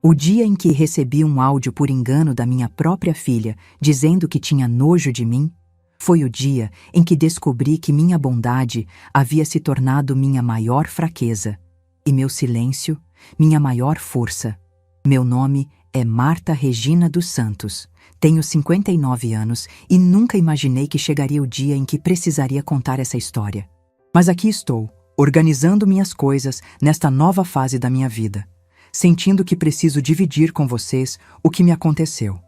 O dia em que recebi um áudio por engano da minha própria filha, dizendo que tinha nojo de mim, foi o dia em que descobri que minha bondade havia se tornado minha maior fraqueza, e meu silêncio, minha maior força. Meu nome é Marta Regina dos Santos. Tenho 59 anos e nunca imaginei que chegaria o dia em que precisaria contar essa história. Mas aqui estou, organizando minhas coisas nesta nova fase da minha vida, sentindo que preciso dividir com vocês o que me aconteceu.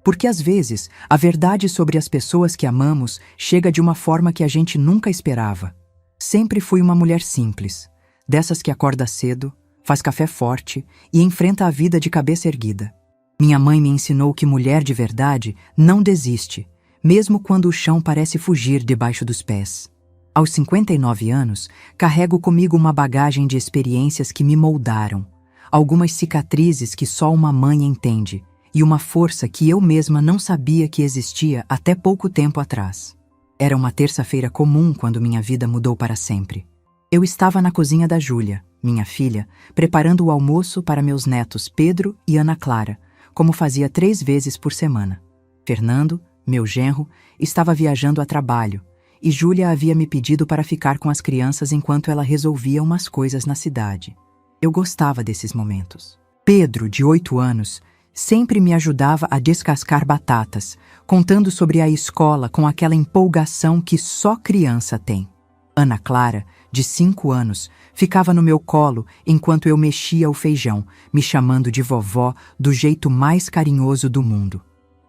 Porque às vezes, a verdade sobre as pessoas que amamos chega de uma forma que a gente nunca esperava. Sempre fui uma mulher simples, dessas que acorda cedo, faz café forte e enfrenta a vida de cabeça erguida. Minha mãe me ensinou que mulher de verdade não desiste, mesmo quando o chão parece fugir debaixo dos pés. Aos 59 anos, carrego comigo uma bagagem de experiências que me moldaram, algumas cicatrizes que só uma mãe entende, e uma força que eu mesma não sabia que existia até pouco tempo atrás. Era uma terça-feira comum quando minha vida mudou para sempre. Eu estava na cozinha da Júlia, minha filha, preparando o almoço para meus netos Pedro e Ana Clara, como fazia 3 vezes por semana. Fernando, meu genro, estava viajando a trabalho, e Júlia havia me pedido para ficar com as crianças enquanto ela resolvia umas coisas na cidade. Eu gostava desses momentos. Pedro, de 8 anos, sempre me ajudava a descascar batatas, contando sobre a escola com aquela empolgação que só criança tem. Ana Clara, de 5 anos, ficava no meu colo enquanto eu mexia o feijão, me chamando de vovó do jeito mais carinhoso do mundo.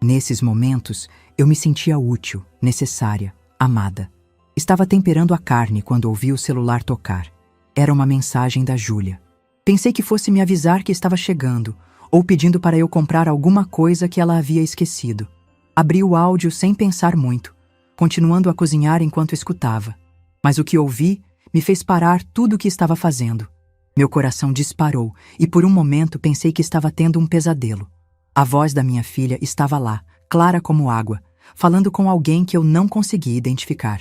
Nesses momentos, eu me sentia útil, necessária, amada. Estava temperando a carne quando ouvi o celular tocar. Era uma mensagem da Júlia. Pensei que fosse me avisar que estava chegando, ou pedindo para eu comprar alguma coisa que ela havia esquecido. Abri o áudio sem pensar muito, continuando a cozinhar enquanto escutava. Mas o que ouvi me fez parar tudo o que estava fazendo. Meu coração disparou e por um momento pensei que estava tendo um pesadelo. A voz da minha filha estava lá, clara como água, falando com alguém que eu não conseguia identificar.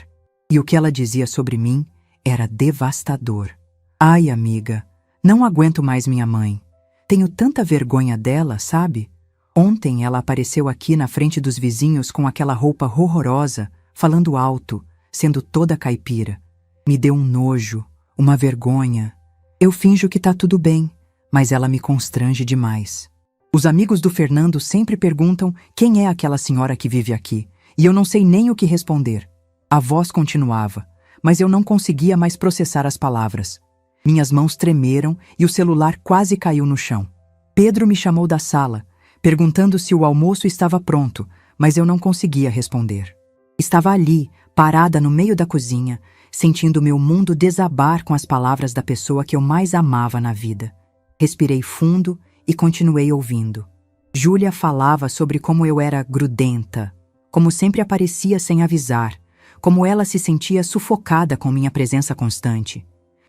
E o que ela dizia sobre mim era devastador. Ai, amiga, não aguento mais minha mãe. Tenho tanta vergonha dela, sabe? Ontem ela apareceu aqui na frente dos vizinhos com aquela roupa horrorosa, falando alto, sendo toda caipira. Me deu um nojo, uma vergonha. Eu finjo que tá tudo bem, mas ela me constrange demais. Os amigos do Fernando sempre perguntam quem é aquela senhora que vive aqui, e eu não sei nem o que responder. A voz continuava, mas eu não conseguia mais processar as palavras. Minhas mãos tremeram e o celular quase caiu no chão. Pedro me chamou da sala, perguntando se o almoço estava pronto, mas eu não conseguia responder. Estava ali, parada no meio da cozinha, sentindo meu mundo desabar com as palavras da pessoa que eu mais amava na vida. Respirei fundo e continuei ouvindo. Júlia falava sobre como eu era grudenta, como sempre aparecia sem avisar, como ela se sentia sufocada com minha presença constante.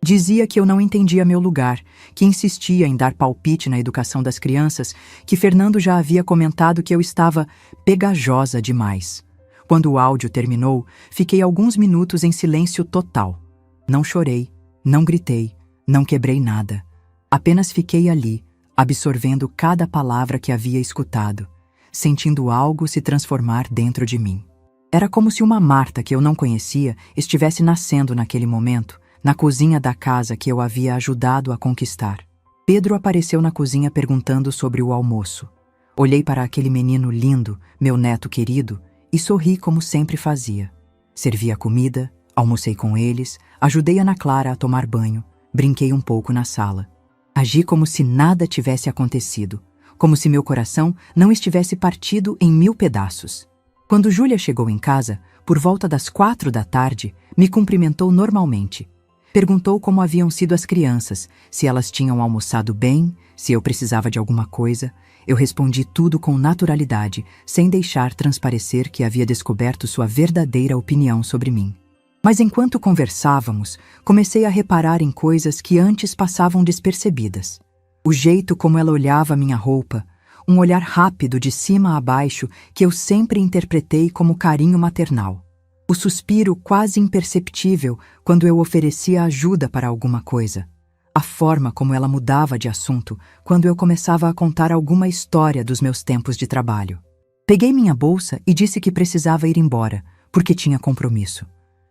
Dizia que eu não entendia meu lugar, que insistia em dar palpite na educação das crianças, que Fernando já havia comentado que eu estava pegajosa demais. Quando o áudio terminou, fiquei alguns minutos em silêncio total. Não chorei, não gritei, não quebrei nada. Apenas fiquei ali, absorvendo cada palavra que havia escutado, sentindo algo se transformar dentro de mim. Era como se uma Marta que eu não conhecia estivesse nascendo naquele momento, na cozinha da casa que eu havia ajudado a conquistar. Pedro apareceu na cozinha perguntando sobre o almoço. Olhei para aquele menino lindo, meu neto querido, e sorri como sempre fazia. Servi a comida, almocei com eles, ajudei Ana Clara a tomar banho, brinquei um pouco na sala. Agi como se nada tivesse acontecido, como se meu coração não estivesse partido em 1000 pedaços. Quando Júlia chegou em casa, por volta das 4 da tarde, me cumprimentou normalmente. Perguntou como haviam sido as crianças, se elas tinham almoçado bem, se eu precisava de alguma coisa. Eu respondi tudo com naturalidade, sem deixar transparecer que havia descoberto sua verdadeira opinião sobre mim. Mas enquanto conversávamos, comecei a reparar em coisas que antes passavam despercebidas. O jeito como ela olhava minha roupa, um olhar rápido de cima a baixo que eu sempre interpretei como carinho maternal. O suspiro quase imperceptível quando eu oferecia ajuda para alguma coisa. A forma como ela mudava de assunto quando eu começava a contar alguma história dos meus tempos de trabalho. Peguei minha bolsa e disse que precisava ir embora, porque tinha compromisso.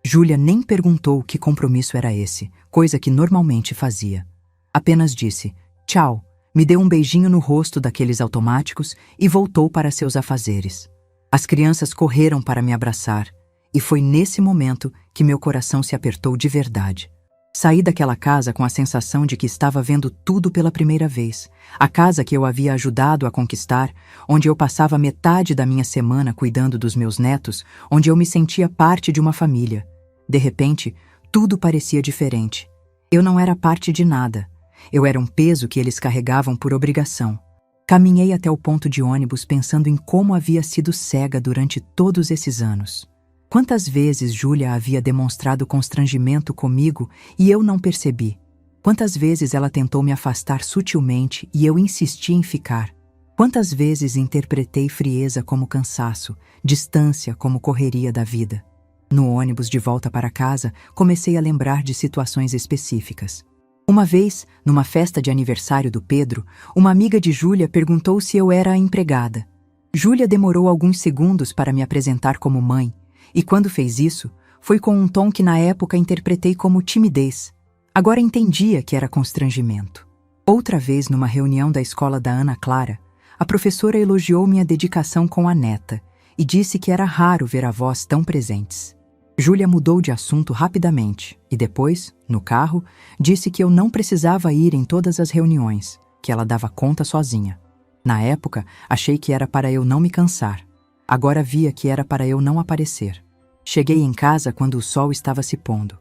Júlia nem perguntou que compromisso era esse, coisa que normalmente fazia. Apenas disse, tchau, me deu um beijinho no rosto daqueles automáticos e voltou para seus afazeres. As crianças correram para me abraçar, e foi nesse momento que meu coração se apertou de verdade. Saí daquela casa com a sensação de que estava vendo tudo pela primeira vez. A casa que eu havia ajudado a conquistar, onde eu passava metade da minha semana cuidando dos meus netos, onde eu me sentia parte de uma família. De repente, tudo parecia diferente. Eu não era parte de nada. Eu era um peso que eles carregavam por obrigação. Caminhei até o ponto de ônibus pensando em como havia sido cega durante todos esses anos. Quantas vezes Júlia havia demonstrado constrangimento comigo e eu não percebi? Quantas vezes ela tentou me afastar sutilmente e eu insisti em ficar? Quantas vezes interpretei frieza como cansaço, distância como correria da vida? No ônibus de volta para casa, comecei a lembrar de situações específicas. Uma vez, numa festa de aniversário do Pedro, uma amiga de Júlia perguntou se eu era a empregada. Júlia demorou alguns segundos para me apresentar como mãe, e quando fez isso, foi com um tom que na época interpretei como timidez. Agora entendia que era constrangimento. Outra vez, numa reunião da escola da Ana Clara, a professora elogiou minha dedicação com a neta e disse que era raro ver avós tão presentes. Júlia mudou de assunto rapidamente e depois, no carro, disse que eu não precisava ir em todas as reuniões, que ela dava conta sozinha. Na época, achei que era para eu não me cansar. Agora via que era para eu não aparecer. Cheguei em casa quando o sol estava se pondo.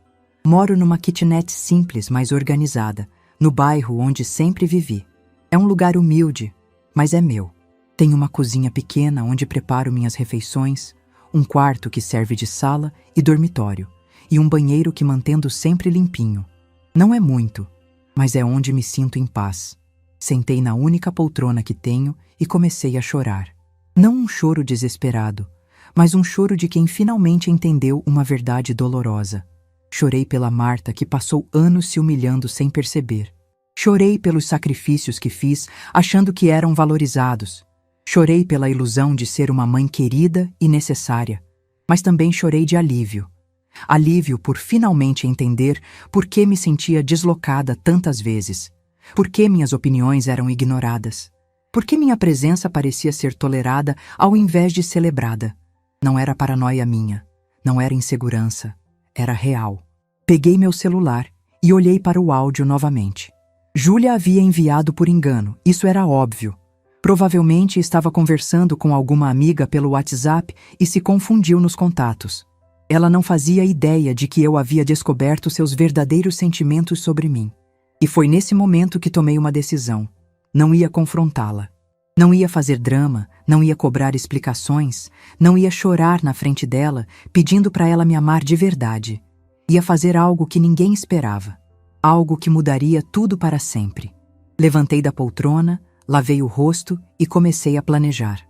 Moro numa kitnet simples, mas organizada, no bairro onde sempre vivi. É um lugar humilde, mas é meu. Tenho uma cozinha pequena onde preparo minhas refeições, um quarto que serve de sala e dormitório, e um banheiro que mantendo sempre limpinho. Não é muito, mas é onde me sinto em paz. Sentei na única poltrona que tenho e comecei a chorar. Não um choro desesperado, mas um choro de quem finalmente entendeu uma verdade dolorosa. Chorei pela Marta que passou anos se humilhando sem perceber. Chorei pelos sacrifícios que fiz, achando que eram valorizados. Chorei pela ilusão de ser uma mãe querida e necessária. Mas também chorei de alívio. Alívio por finalmente entender por que me sentia deslocada tantas vezes. Por que minhas opiniões eram ignoradas. Por que minha presença parecia ser tolerada ao invés de celebrada? Não era paranoia minha, não era insegurança, era real. Peguei meu celular e olhei para o áudio novamente. Júlia havia enviado por engano, isso era óbvio. Provavelmente estava conversando com alguma amiga pelo WhatsApp e se confundiu nos contatos. Ela não fazia ideia de que eu havia descoberto seus verdadeiros sentimentos sobre mim. E foi nesse momento que tomei uma decisão. Não ia confrontá-la. Não ia fazer drama, não ia cobrar explicações, não ia chorar na frente dela, pedindo para ela me amar de verdade. Ia fazer algo que ninguém esperava. Algo que mudaria tudo para sempre. Levantei da poltrona, lavei o rosto e comecei a planejar.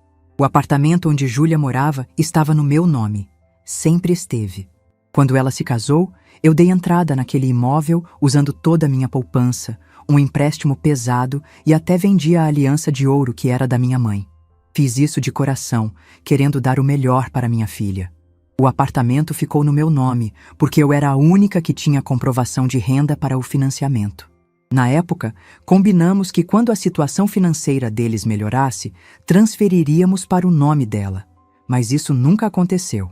O apartamento onde Júlia morava estava no meu nome. Sempre esteve. Quando ela se casou, eu dei entrada naquele imóvel usando toda a minha poupança, um empréstimo pesado e até vendi a aliança de ouro que era da minha mãe. Fiz isso de coração, querendo dar o melhor para minha filha. O apartamento ficou no meu nome, porque eu era a única que tinha comprovação de renda para o financiamento. Na época, combinamos que quando a situação financeira deles melhorasse, transferiríamos para o nome dela. Mas isso nunca aconteceu.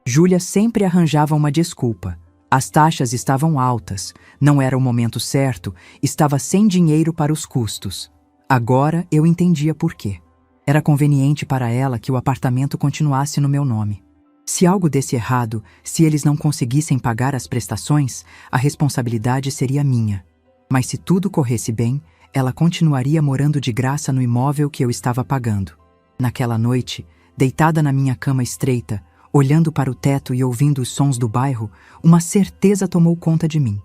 Júlia sempre arranjava uma desculpa. As taxas estavam altas, não era o momento certo, estava sem dinheiro para os custos. Agora eu entendia por quê. Era conveniente para ela que o apartamento continuasse no meu nome. Se algo desse errado, se eles não conseguissem pagar as prestações, a responsabilidade seria minha. Mas se tudo corresse bem, ela continuaria morando de graça no imóvel que eu estava pagando. Naquela noite, deitada na minha cama estreita, olhando para o teto e ouvindo os sons do bairro, uma certeza tomou conta de mim.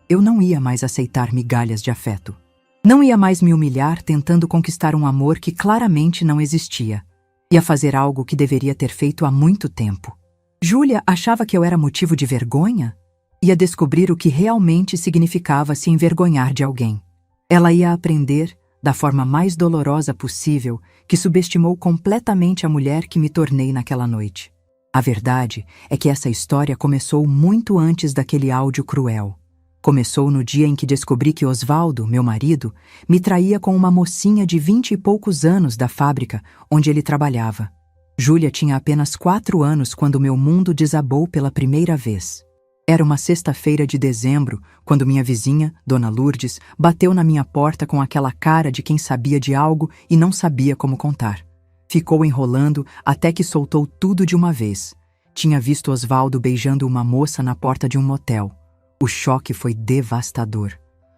Eu não ia mais aceitar migalhas de afeto. Não ia mais me humilhar tentando conquistar um amor que claramente não existia. Ia fazer algo que deveria ter feito há muito tempo. Júlia achava que eu era motivo de vergonha? Ia descobrir o que realmente significava se envergonhar de alguém. Ela ia aprender, da forma mais dolorosa possível, que subestimou completamente a mulher que me tornei naquela noite. A verdade é que essa história começou muito antes daquele áudio cruel. Começou no dia em que descobri que Osvaldo, meu marido, me traía com uma mocinha de 20 e poucos anos da fábrica onde ele trabalhava. Júlia tinha apenas 4 anos quando meu mundo desabou pela primeira vez. Era uma sexta-feira de dezembro, quando minha vizinha, Dona Lourdes, bateu na minha porta com aquela cara de quem sabia de algo e não sabia como contar. Ficou enrolando até que soltou tudo de uma vez. Tinha visto Osvaldo beijando uma moça na porta de um motel. O choque foi devastador.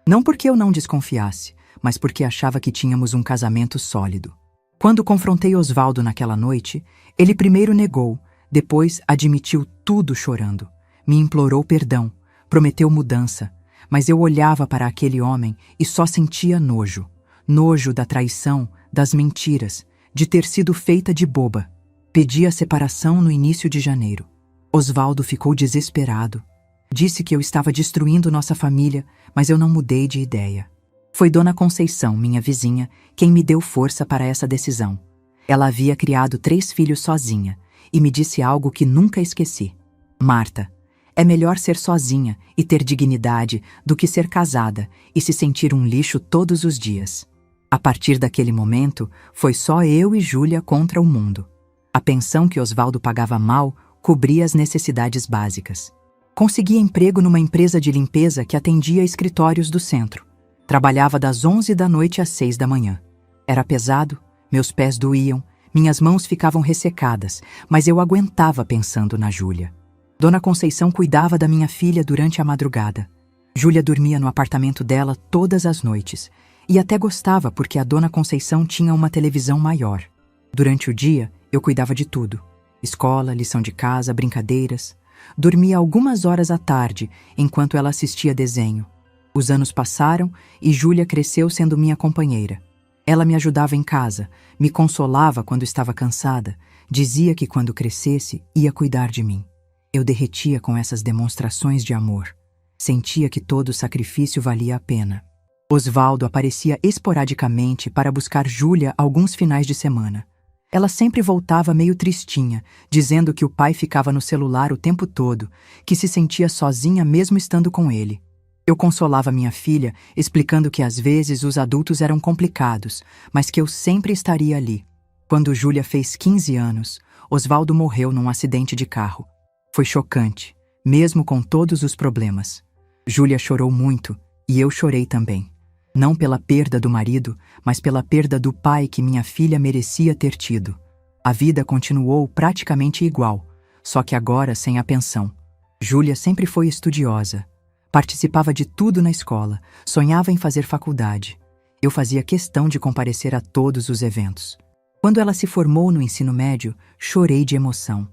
Não porque eu não desconfiasse, mas porque achava que tínhamos um casamento sólido. Quando confrontei Osvaldo naquela noite, ele primeiro negou, depois admitiu tudo chorando. Me implorou perdão, prometeu mudança, mas eu olhava para aquele homem e só sentia nojo. Nojo da traição, das mentiras, de ter sido feita de boba. Pedi a separação no início de janeiro. Osvaldo ficou desesperado. Disse que eu estava destruindo nossa família, mas eu não mudei de ideia. Foi Dona Conceição, minha vizinha, quem me deu força para essa decisão. Ela havia criado 3 filhos sozinha e me disse algo que nunca esqueci. Marta, é melhor ser sozinha e ter dignidade do que ser casada e se sentir um lixo todos os dias. A partir daquele momento, foi só eu e Júlia contra o mundo. A pensão que Osvaldo pagava mal cobria as necessidades básicas. Consegui emprego numa empresa de limpeza que atendia escritórios do centro. Trabalhava das 11 da noite às 6 da manhã. Era pesado, meus pés doíam, minhas mãos ficavam ressecadas, mas eu aguentava pensando na Júlia. Dona Conceição cuidava da minha filha durante a madrugada. Júlia dormia no apartamento dela todas as noites, e até gostava porque a Dona Conceição tinha uma televisão maior. Durante o dia, eu cuidava de tudo. Escola, lição de casa, brincadeiras. Dormia algumas horas à tarde, enquanto ela assistia desenho. Os anos passaram e Júlia cresceu sendo minha companheira. Ela me ajudava em casa, me consolava quando estava cansada, dizia que quando crescesse ia cuidar de mim. Eu derretia com essas demonstrações de amor. Sentia que todo sacrifício valia a pena. Osvaldo aparecia esporadicamente para buscar Júlia alguns finais de semana. Ela sempre voltava meio tristinha, dizendo que o pai ficava no celular o tempo todo, que se sentia sozinha mesmo estando com ele. Eu consolava minha filha, explicando que às vezes os adultos eram complicados, mas que eu sempre estaria ali. Quando Júlia fez 15 anos, Osvaldo morreu num acidente de carro. Foi chocante, mesmo com todos os problemas. Júlia chorou muito e eu chorei também. Não pela perda do marido, mas pela perda do pai que minha filha merecia ter tido. A vida continuou praticamente igual, só que agora sem a pensão. Júlia sempre foi estudiosa. Participava de tudo na escola, sonhava em fazer faculdade. Eu fazia questão de comparecer a todos os eventos. Quando ela se formou no ensino médio, chorei de emoção.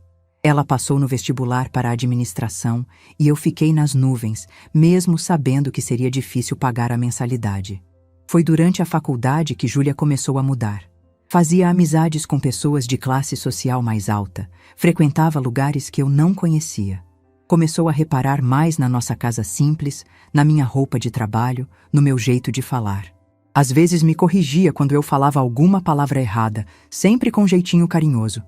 Ela passou no vestibular para a administração e eu fiquei nas nuvens, mesmo sabendo que seria difícil pagar a mensalidade. Foi durante a faculdade que Júlia começou a mudar. Fazia amizades com pessoas de classe social mais alta, frequentava lugares que eu não conhecia. Começou a reparar mais na nossa casa simples, na minha roupa de trabalho, no meu jeito de falar. Às vezes me corrigia quando eu falava alguma palavra errada, sempre com jeitinho carinhoso.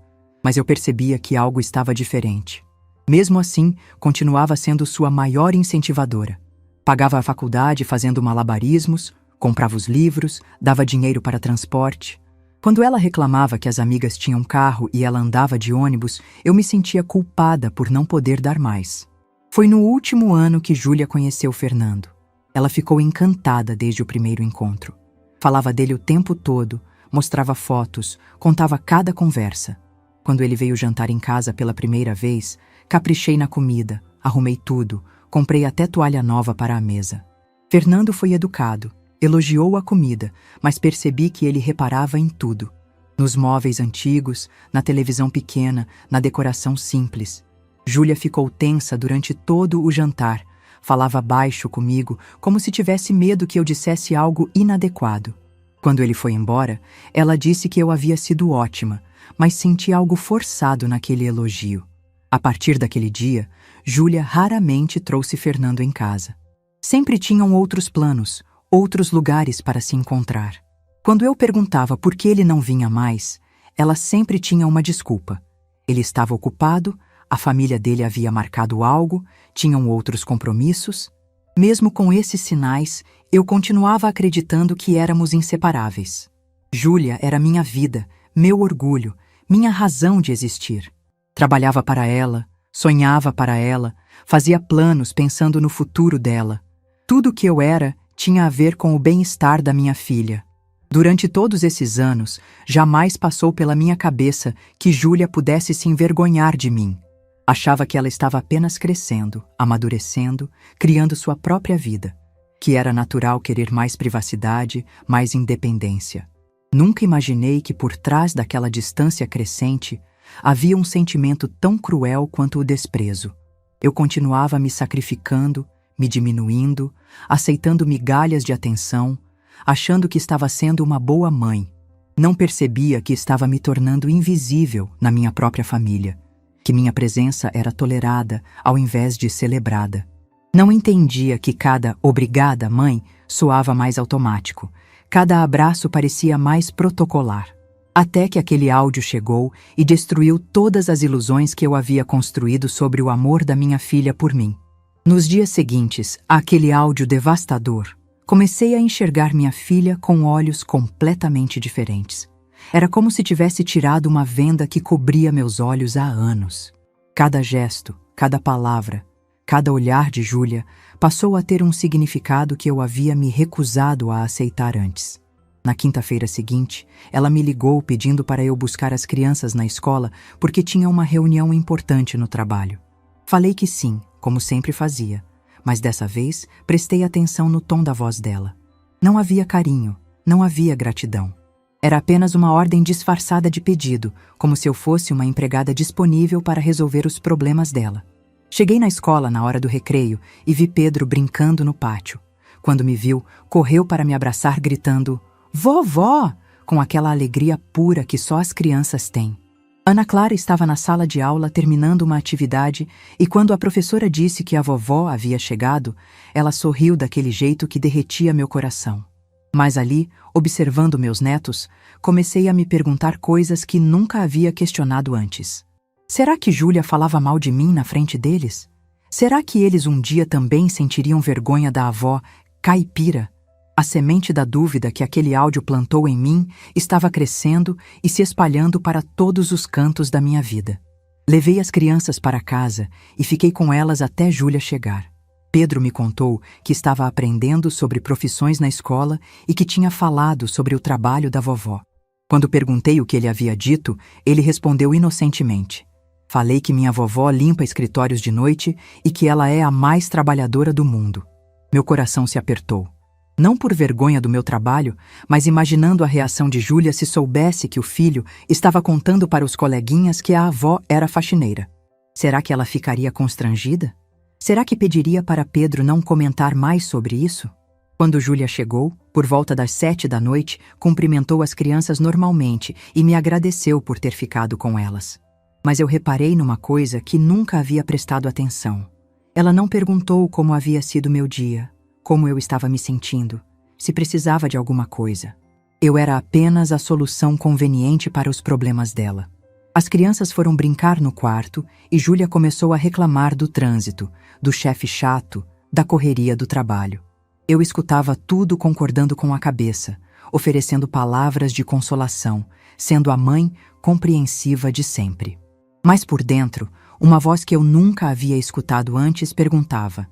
Mas eu percebia que algo estava diferente. Mesmo assim, continuava sendo sua maior incentivadora. Pagava a faculdade fazendo malabarismos, comprava os livros, dava dinheiro para transporte. Quando ela reclamava que as amigas tinham carro e ela andava de ônibus, eu me sentia culpada por não poder dar mais. Foi no último ano que Júlia conheceu Fernando. Ela ficou encantada desde o primeiro encontro. Falava dele o tempo todo, mostrava fotos, contava cada conversa. Quando ele veio jantar em casa pela primeira vez, caprichei na comida, arrumei tudo, comprei até toalha nova para a mesa. Fernando foi educado, elogiou a comida, mas percebi que ele reparava em tudo. Nos móveis antigos, na televisão pequena, na decoração simples. Júlia ficou tensa durante todo o jantar, falava baixo comigo, como se tivesse medo que eu dissesse algo inadequado. Quando ele foi embora, ela disse que eu havia sido ótima, mas senti algo forçado naquele elogio. A partir daquele dia, Júlia raramente trouxe Fernando em casa. Sempre tinham outros planos, outros lugares para se encontrar. Quando eu perguntava por que ele não vinha mais, ela sempre tinha uma desculpa. Ele estava ocupado, a família dele havia marcado algo, tinham outros compromissos. Mesmo com esses sinais, eu continuava acreditando que éramos inseparáveis. Júlia era minha vida, meu orgulho, minha razão de existir. Trabalhava para ela, sonhava para ela, fazia planos pensando no futuro dela. Tudo o que eu era tinha a ver com o bem-estar da minha filha. Durante todos esses anos, jamais passou pela minha cabeça que Júlia pudesse se envergonhar de mim. Achava que ela estava apenas crescendo, amadurecendo, criando sua própria vida, que era natural querer mais privacidade, mais independência. Nunca imaginei que por trás daquela distância crescente havia um sentimento tão cruel quanto o desprezo. Eu continuava me sacrificando, me diminuindo, aceitando migalhas de atenção, achando que estava sendo uma boa mãe. Não percebia que estava me tornando invisível na minha própria família, que minha presença era tolerada ao invés de celebrada. Não entendia que cada "obrigada, mãe" soava mais automático, cada abraço parecia mais protocolar. Até que aquele áudio chegou e destruiu todas as ilusões que eu havia construído sobre o amor da minha filha por mim. Nos dias seguintes àquele áudio devastador, comecei a enxergar minha filha com olhos completamente diferentes. Era como se tivesse tirado uma venda que cobria meus olhos há anos. Cada gesto, cada palavra, cada olhar de Júlia passou a ter um significado que eu havia me recusado a aceitar antes. Na quinta-feira seguinte, ela me ligou pedindo para eu buscar as crianças na escola porque tinha uma reunião importante no trabalho. Falei que sim, como sempre fazia, mas dessa vez prestei atenção no tom da voz dela. Não havia carinho, não havia gratidão. Era apenas uma ordem disfarçada de pedido, como se eu fosse uma empregada disponível para resolver os problemas dela. Cheguei na escola na hora do recreio e vi Pedro brincando no pátio. Quando me viu, correu para me abraçar gritando: "Vovó!", com aquela alegria pura que só as crianças têm. Ana Clara estava na sala de aula terminando uma atividade e quando a professora disse que a vovó havia chegado, ela sorriu daquele jeito que derretia meu coração. Mas ali, observando meus netos, comecei a me perguntar coisas que nunca havia questionado antes. Será que Júlia falava mal de mim na frente deles? Será que eles um dia também sentiriam vergonha da avó caipira? A semente da dúvida que aquele áudio plantou em mim estava crescendo e se espalhando para todos os cantos da minha vida. Levei as crianças para casa e fiquei com elas até Júlia chegar. Pedro me contou que estava aprendendo sobre profissões na escola e que tinha falado sobre o trabalho da vovó. Quando perguntei o que ele havia dito, ele respondeu inocentemente: "Falei que minha vovó limpa escritórios de noite e que ela é a mais trabalhadora do mundo." Meu coração se apertou. Não por vergonha do meu trabalho, mas imaginando a reação de Júlia se soubesse que o filho estava contando para os coleguinhas que a avó era faxineira. Será que ela ficaria constrangida? Será que pediria para Pedro não comentar mais sobre isso? Quando Júlia chegou, por volta das 7 da noite, cumprimentou as crianças normalmente e me agradeceu por ter ficado com elas. Mas eu reparei numa coisa que nunca havia prestado atenção. Ela não perguntou como havia sido meu dia, como eu estava me sentindo, se precisava de alguma coisa. Eu era apenas a solução conveniente para os problemas dela. As crianças foram brincar no quarto e Júlia começou a reclamar do trânsito, do chefe chato, da correria do trabalho. Eu escutava tudo concordando com a cabeça, oferecendo palavras de consolação, sendo a mãe compreensiva de sempre. Mas por dentro, uma voz que eu nunca havia escutado antes perguntava: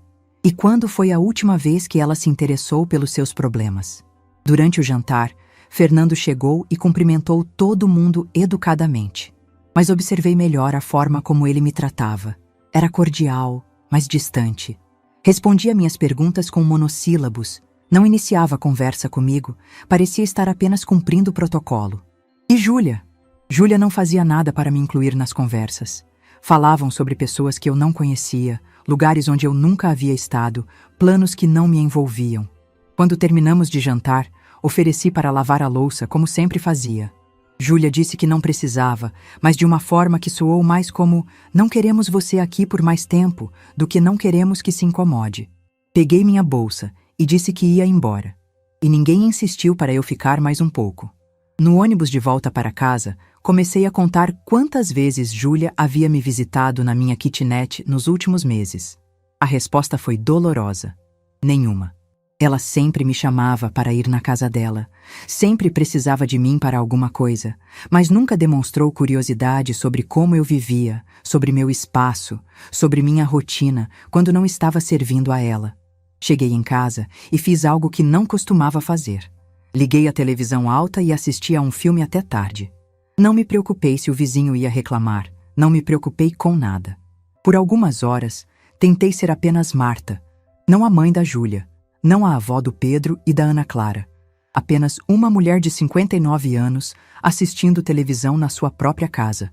e quando foi a última vez que ela se interessou pelos seus problemas? Durante o jantar, Fernando chegou e cumprimentou todo mundo educadamente. Mas observei melhor a forma como ele me tratava. Era cordial, mas distante. Respondia minhas perguntas com monossílabos. Não iniciava a conversa comigo. Parecia estar apenas cumprindo o protocolo. E Júlia? Júlia não fazia nada para me incluir nas conversas. Falavam sobre pessoas que eu não conhecia, lugares onde eu nunca havia estado, planos que não me envolviam. Quando terminamos de jantar, ofereci para lavar a louça como sempre fazia. Júlia disse que não precisava, mas de uma forma que soou mais como não queremos você aqui por mais tempo do que não queremos que se incomode. Peguei minha bolsa e disse que ia embora. E ninguém insistiu para eu ficar mais um pouco. No ônibus de volta para casa, comecei a contar quantas vezes Júlia havia me visitado na minha kitnet nos últimos meses. A resposta foi dolorosa. Nenhuma. Ela sempre me chamava para ir na casa dela, sempre precisava de mim para alguma coisa, mas nunca demonstrou curiosidade sobre como eu vivia, sobre meu espaço, sobre minha rotina, quando não estava servindo a ela. Cheguei em casa e fiz algo que não costumava fazer. Liguei a televisão alta e assisti a um filme até tarde. Não me preocupei se o vizinho ia reclamar, não me preocupei com nada. Por algumas horas, tentei ser apenas Marta, não a mãe da Júlia, não a avó do Pedro e da Ana Clara. Apenas uma mulher de 59 anos assistindo televisão na sua própria casa.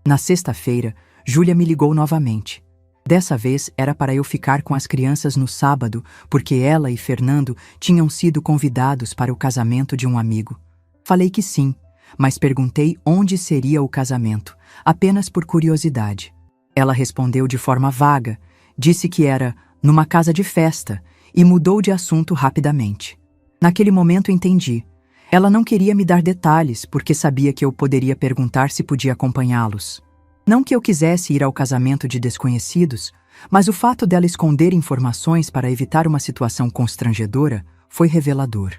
Na sexta-feira, Júlia me ligou novamente. Dessa vez era para eu ficar com as crianças no sábado, porque ela e Fernando tinham sido convidados para o casamento de um amigo. Falei que sim, mas perguntei onde seria o casamento, apenas por curiosidade. Ela respondeu de forma vaga, disse que era numa casa de festa e mudou de assunto rapidamente. Naquele momento entendi. Ela não queria me dar detalhes porque sabia que eu poderia perguntar se podia acompanhá-los. Não que eu quisesse ir ao casamento de desconhecidos, mas o fato dela esconder informações para evitar uma situação constrangedora foi revelador.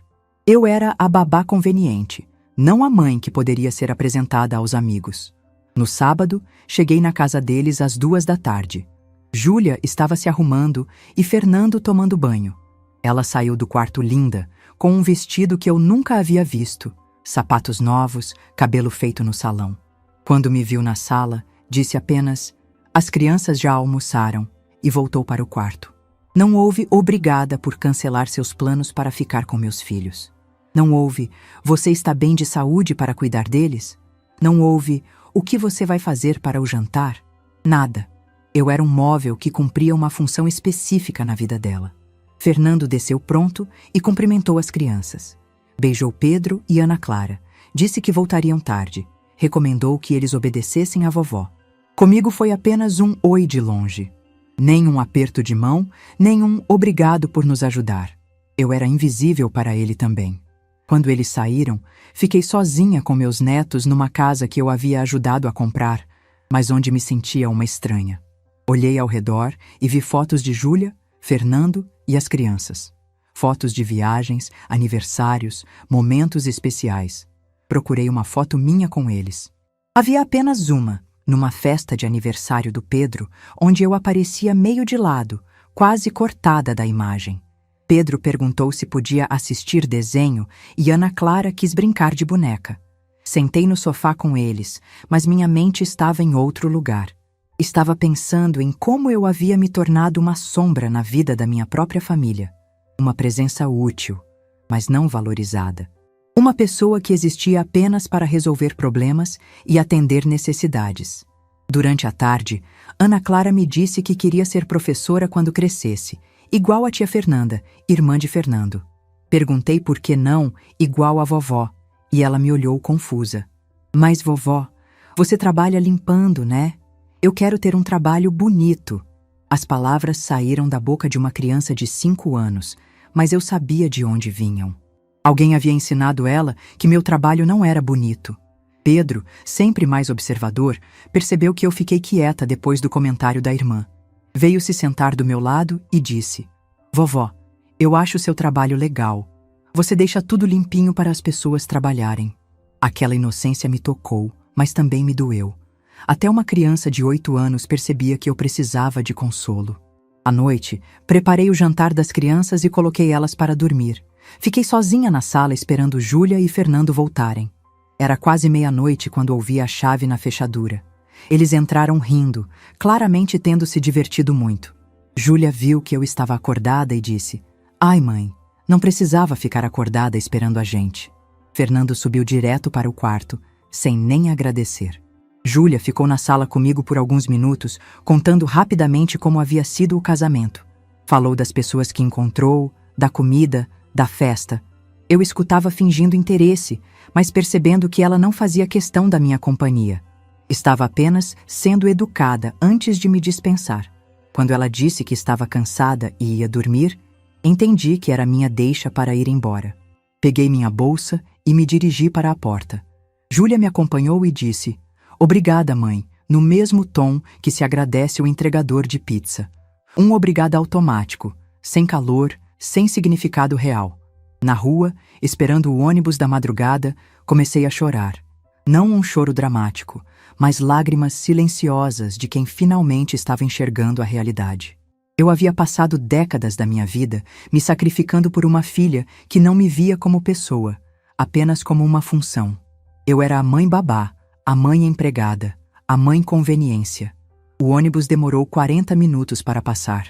Eu era a babá conveniente, não a mãe que poderia ser apresentada aos amigos. No sábado, cheguei na casa deles às 14h. Júlia estava se arrumando e Fernando tomando banho. Ela saiu do quarto linda, com um vestido que eu nunca havia visto, sapatos novos, cabelo feito no salão. Quando me viu na sala, disse apenas: "As crianças já almoçaram", e voltou para o quarto. Não houve obrigada por cancelar seus planos para ficar com meus filhos. Não houve "você está bem de saúde para cuidar deles?" Não houve "o que você vai fazer para o jantar?" Nada. Eu era um móvel que cumpria uma função específica na vida dela. Fernando desceu pronto e cumprimentou as crianças. Beijou Pedro e Ana Clara. Disse que voltariam tarde. Recomendou que eles obedecessem à vovó. Comigo foi apenas um oi de longe. Nem um aperto de mão, nem um obrigado por nos ajudar. Eu era invisível para ele também. Quando eles saíram, fiquei sozinha com meus netos numa casa que eu havia ajudado a comprar, mas onde me sentia uma estranha. Olhei ao redor e vi fotos de Júlia, Fernando e as crianças. Fotos de viagens, aniversários, momentos especiais. Procurei uma foto minha com eles. Havia apenas uma, numa festa de aniversário do Pedro, onde eu aparecia meio de lado, quase cortada da imagem. Pedro perguntou se podia assistir desenho e Ana Clara quis brincar de boneca. Sentei no sofá com eles, mas minha mente estava em outro lugar. Estava pensando em como eu havia me tornado uma sombra na vida da minha própria família. Uma presença útil, mas não valorizada. Uma pessoa que existia apenas para resolver problemas e atender necessidades. Durante a tarde, Ana Clara me disse que queria ser professora quando crescesse, igual a tia Fernanda, irmã de Fernando. Perguntei por que não, igual a vovó, e ela me olhou confusa. Mas vovó, você trabalha limpando, né? Eu quero ter um trabalho bonito. As palavras saíram da boca de uma criança de 5 anos, mas eu sabia de onde vinham. Alguém havia ensinado ela que meu trabalho não era bonito. Pedro, sempre mais observador, percebeu que eu fiquei quieta depois do comentário da irmã. Veio se sentar do meu lado e disse: "Vovó, eu acho seu trabalho legal. Você deixa tudo limpinho para as pessoas trabalharem." Aquela inocência me tocou, mas também me doeu. Até uma criança de 8 anos percebia que eu precisava de consolo. À noite, preparei o jantar das crianças e coloquei elas para dormir. Fiquei sozinha na sala esperando Júlia e Fernando voltarem. Era quase meia-noite quando ouvi a chave na fechadura. Eles entraram rindo, claramente tendo se divertido muito. Júlia viu que eu estava acordada e disse: "Ai, mãe, não precisava ficar acordada esperando a gente." Fernando subiu direto para o quarto, sem nem agradecer. Júlia ficou na sala comigo por alguns minutos, contando rapidamente como havia sido o casamento. Falou das pessoas que encontrou, da comida, da festa. Eu escutava fingindo interesse, mas percebendo que ela não fazia questão da minha companhia. Estava apenas sendo educada antes de me dispensar. Quando ela disse que estava cansada e ia dormir, entendi que era minha deixa para ir embora. Peguei minha bolsa e me dirigi para a porta. Júlia me acompanhou e disse: "Obrigada, mãe", no mesmo tom que se agradece o entregador de pizza. Um obrigada automático, sem calor, sem significado real. Na rua, esperando o ônibus da madrugada, comecei a chorar. Não um choro dramático, mas lágrimas silenciosas de quem finalmente estava enxergando a realidade. Eu havia passado décadas da minha vida me sacrificando por uma filha que não me via como pessoa, apenas como uma função. Eu era a mãe babá, a mãe empregada, a mãe conveniência. O ônibus demorou 40 minutos para passar.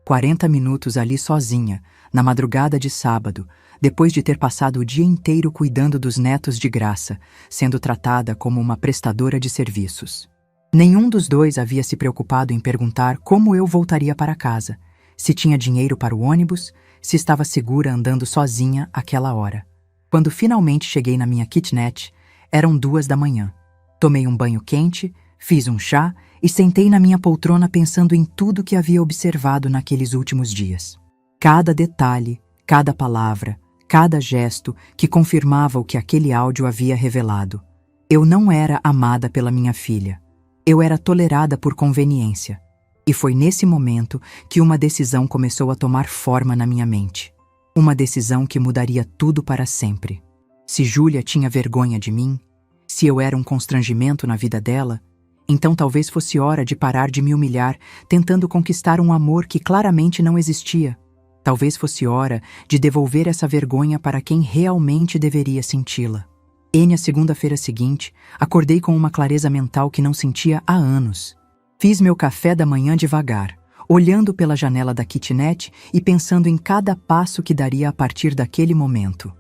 40 minutos ali sozinha, na madrugada de sábado, depois de ter passado o dia inteiro cuidando dos netos de graça, sendo tratada como uma prestadora de serviços. Nenhum dos dois havia se preocupado em perguntar como eu voltaria para casa, se tinha dinheiro para o ônibus, se estava segura andando sozinha àquela hora. Quando finalmente cheguei na minha kitnet, eram 2 da manhã. Tomei um banho quente, fiz um chá e sentei na minha poltrona pensando em tudo que havia observado naqueles últimos dias. Cada detalhe, cada palavra, cada gesto que confirmava o que aquele áudio havia revelado. Eu não era amada pela minha filha. Eu era tolerada por conveniência. E foi nesse momento que uma decisão começou a tomar forma na minha mente. Uma decisão que mudaria tudo para sempre. Se Júlia tinha vergonha de mim, se eu era um constrangimento na vida dela, então talvez fosse hora de parar de me humilhar, tentando conquistar um amor que claramente não existia. Talvez fosse hora de devolver essa vergonha para quem realmente deveria senti-la. Na segunda-feira seguinte, acordei com uma clareza mental que não sentia há anos. Fiz meu café da manhã devagar, olhando pela janela da kitnet e pensando em cada passo que daria a partir daquele momento.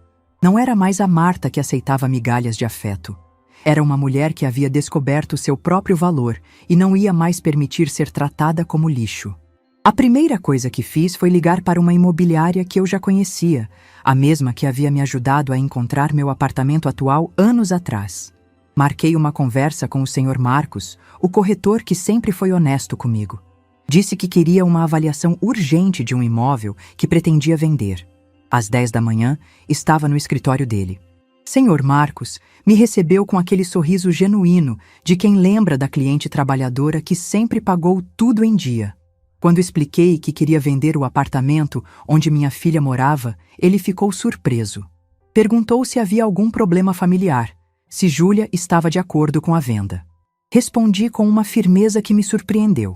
Não era mais a Marta que aceitava migalhas de afeto. Era uma mulher que havia descoberto seu próprio valor e não ia mais permitir ser tratada como lixo. A primeira coisa que fiz foi ligar para uma imobiliária que eu já conhecia, a mesma que havia me ajudado a encontrar meu apartamento atual anos atrás. Marquei uma conversa com o Sr. Marcos, o corretor que sempre foi honesto comigo. Disse que queria uma avaliação urgente de um imóvel que pretendia vender. Às 10 da manhã, estava no escritório dele. Sr. Marcos me recebeu com aquele sorriso genuíno de quem lembra da cliente trabalhadora que sempre pagou tudo em dia. Quando expliquei que queria vender o apartamento onde minha filha morava, ele ficou surpreso. Perguntou se havia algum problema familiar, se Júlia estava de acordo com a venda. Respondi com uma firmeza que me surpreendeu.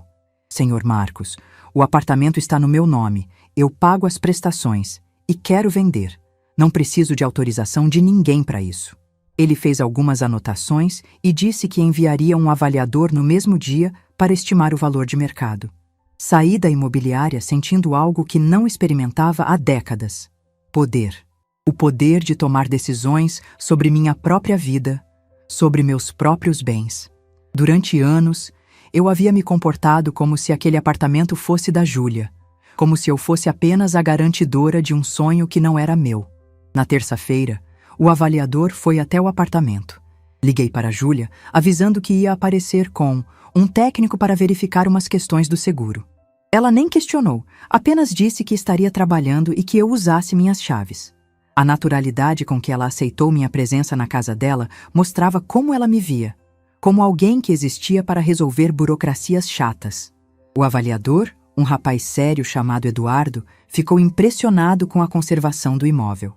Sr. Marcos, o apartamento está no meu nome, eu pago as prestações e quero vender. Não preciso de autorização de ninguém para isso. Ele fez algumas anotações e disse que enviaria um avaliador no mesmo dia para estimar o valor de mercado. Saí da imobiliária sentindo algo que não experimentava há décadas. Poder. O poder de tomar decisões sobre minha própria vida, sobre meus próprios bens. Durante anos, eu havia me comportado como se aquele apartamento fosse da Júlia, como se eu fosse apenas a garantidora de um sonho que não era meu. Na terça-feira, o avaliador foi até o apartamento. Liguei para a Júlia, avisando que ia aparecer com um técnico para verificar umas questões do seguro. Ela nem questionou, apenas disse que estaria trabalhando e que eu usasse minhas chaves. A naturalidade com que ela aceitou minha presença na casa dela mostrava como ela me via, como alguém que existia para resolver burocracias chatas. O avaliador, um rapaz sério chamado Eduardo, ficou impressionado com a conservação do imóvel.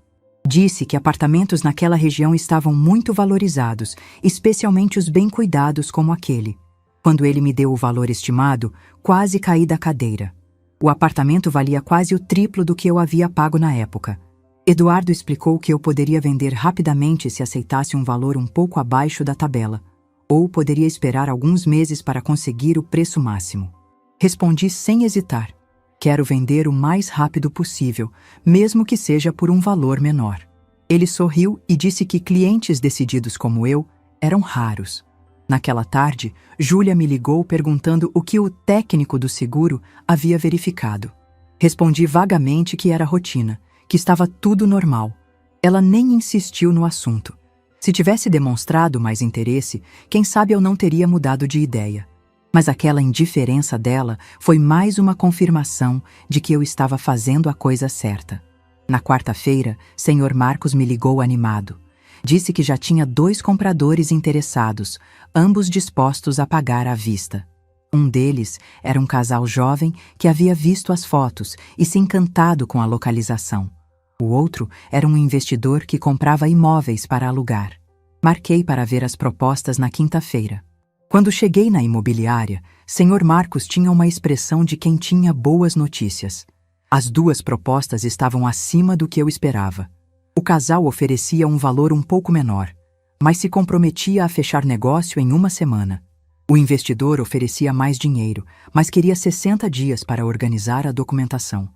Disse que apartamentos naquela região estavam muito valorizados, especialmente os bem cuidados como aquele. Quando ele me deu o valor estimado, quase caí da cadeira. O apartamento valia quase o triplo do que eu havia pago na época. Eduardo explicou que eu poderia vender rapidamente se aceitasse um valor um pouco abaixo da tabela, ou poderia esperar alguns meses para conseguir o preço máximo. Respondi sem hesitar. Quero vender o mais rápido possível, mesmo que seja por um valor menor. Ele sorriu e disse que clientes decididos como eu eram raros. Naquela tarde, Júlia me ligou perguntando o que o técnico do seguro havia verificado. Respondi vagamente que era rotina, que estava tudo normal. Ela nem insistiu no assunto. Se tivesse demonstrado mais interesse, quem sabe eu não teria mudado de ideia. Mas aquela indiferença dela foi mais uma confirmação de que eu estava fazendo a coisa certa. Na quarta-feira, Sr. Marcos me ligou animado. Disse que já tinha 2 compradores interessados, ambos dispostos a pagar à vista. Um deles era um casal jovem que havia visto as fotos e se encantado com a localização. O outro era um investidor que comprava imóveis para alugar. Marquei para ver as propostas na quinta-feira. Quando cheguei na imobiliária, Sr. Marcos tinha uma expressão de quem tinha boas notícias. As 2 propostas estavam acima do que eu esperava. O casal oferecia um valor um pouco menor, mas se comprometia a fechar negócio em 1 semana. O investidor oferecia mais dinheiro, mas queria 60 dias para organizar a documentação.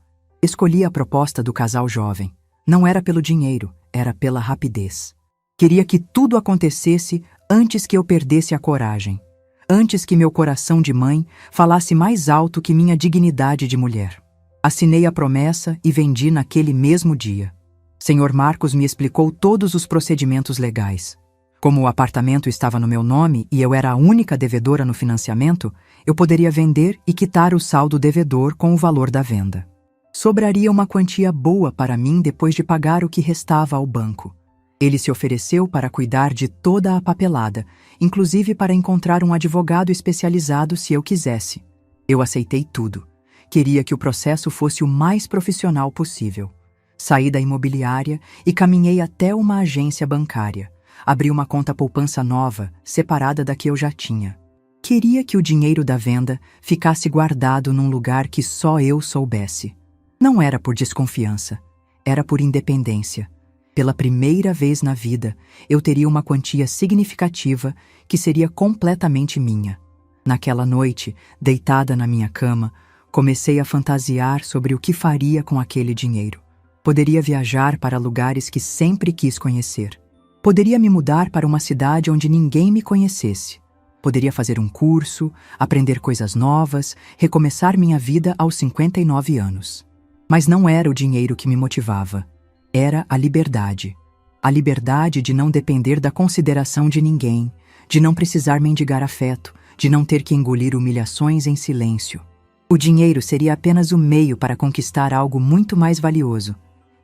Escolhi a proposta do casal jovem. Não era pelo dinheiro, era pela rapidez. Queria que tudo acontecesse antes que eu perdesse a coragem, antes que meu coração de mãe falasse mais alto que minha dignidade de mulher. Assinei a promessa e vendi naquele mesmo dia. Sr. Marcos me explicou todos os procedimentos legais. Como o apartamento estava no meu nome e eu era a única devedora no financiamento, eu poderia vender e quitar o saldo devedor com o valor da venda. Sobraria uma quantia boa para mim depois de pagar o que restava ao banco. Ele se ofereceu para cuidar de toda a papelada, inclusive para encontrar um advogado especializado se eu quisesse. Eu aceitei tudo. Queria que o processo fosse o mais profissional possível. Saí da imobiliária e caminhei até uma agência bancária. Abri uma conta poupança nova, separada da que eu já tinha. Queria que o dinheiro da venda ficasse guardado num lugar que só eu soubesse. Não era por desconfiança, era por independência. Pela primeira vez na vida, eu teria uma quantia significativa que seria completamente minha. Naquela noite, deitada na minha cama, comecei a fantasiar sobre o que faria com aquele dinheiro. Poderia viajar para lugares que sempre quis conhecer. Poderia me mudar para uma cidade onde ninguém me conhecesse. Poderia fazer um curso, aprender coisas novas, recomeçar minha vida aos 59 anos. Mas não era o dinheiro que me motivava. Era a liberdade. A liberdade de não depender da consideração de ninguém, de não precisar mendigar afeto, de não ter que engolir humilhações em silêncio. O dinheiro seria apenas o meio para conquistar algo muito mais valioso: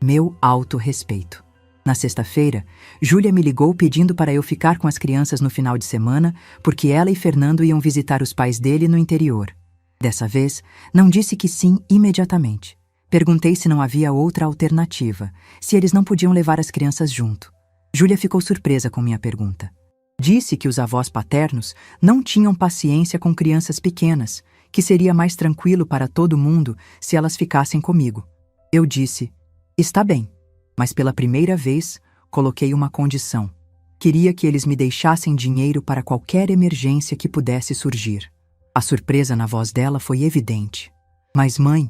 meu autorrespeito. Na sexta-feira, Júlia me ligou pedindo para eu ficar com as crianças no final de semana, porque ela e Fernando iam visitar os pais dele no interior. Dessa vez, não disse que sim imediatamente. Perguntei se não havia outra alternativa, se eles não podiam levar as crianças junto. Júlia ficou surpresa com minha pergunta. Disse que os avós paternos não tinham paciência com crianças pequenas, que seria mais tranquilo para todo mundo se elas ficassem comigo. Eu disse: está bem, mas pela primeira vez coloquei uma condição. Queria que eles me deixassem dinheiro para qualquer emergência que pudesse surgir. A surpresa na voz dela foi evidente. Mas mãe,